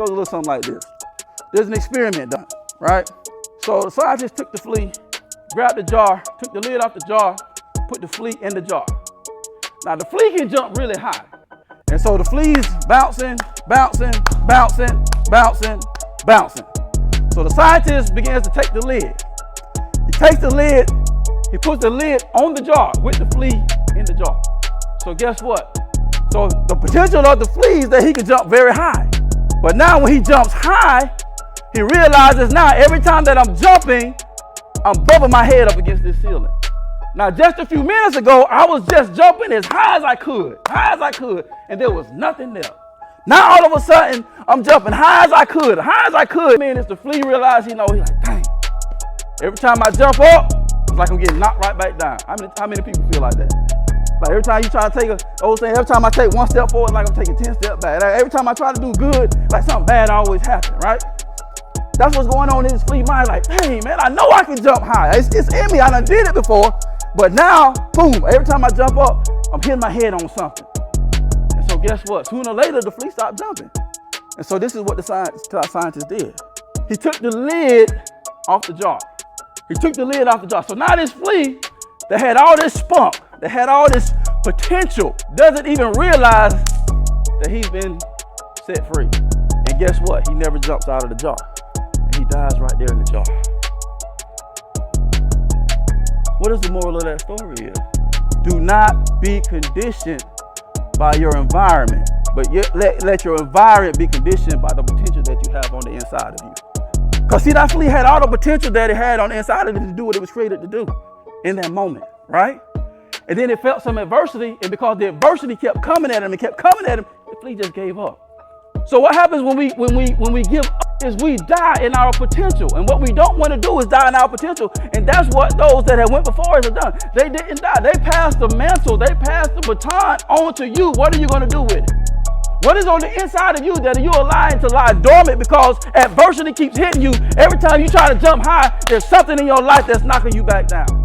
goes a little something like this. There's an experiment done, right? So the scientist took the flea, grabbed the jar, took the lid off the jar, put the flea in the jar. Now the flea can jump really high. And so the flea's bouncing, bouncing, bouncing, bouncing, bouncing. So the scientist begins to take the lid. He takes the lid, he puts the lid on the jar with the flea in the jar. So guess what? So the potential of the flea is that he can jump very high. But now when he jumps high, he realizes now every time that I'm jumping, I'm bumping my head up against this ceiling. Now just a few minutes ago, I was just jumping as high as I could, and there was nothing there. Now all of a sudden, I'm jumping high as I could. Man, it's the flea realized, he's like, dang. Every time I jump up, it's like I'm getting knocked right back down. How many people feel like that? Like every time you try to take every time I take one step forward, like I'm taking 10 steps back. Like every time I try to do good, like something bad always happens, right? That's what's going on in his flea mind. Like, hey man, I know I can jump high. It's in me. I done did it before, but now, boom! Every time I jump up, I'm hitting my head on something. And so guess what? Sooner or later, the flea stopped jumping. And so this is what the scientist did. He took the lid off the jar. So now this flea that had all this spunk, that had all this potential, doesn't even realize that he's been set free. And guess what? He never jumps out of the jar. And he dies right there in the jar. What is the moral of that story is? Do not be conditioned by your environment, but let your environment be conditioned by the potential that you have on the inside of you. Because see, that flea had all the potential that it had on the inside of it to do what it was created to do in that moment, right? And then it felt some adversity, and because the adversity kept coming at him, the flea just gave up. So what happens when we give up is we die in our potential. And what we don't want to do is die in our potential. And that's what those that have went before us have done. They didn't die. They passed the mantle. They passed the baton on to you. What are you going to do with it? What is on the inside of you that you're allowing to lie dormant because adversity keeps hitting you? Every time you try to jump high, there's something in your life that's knocking you back down.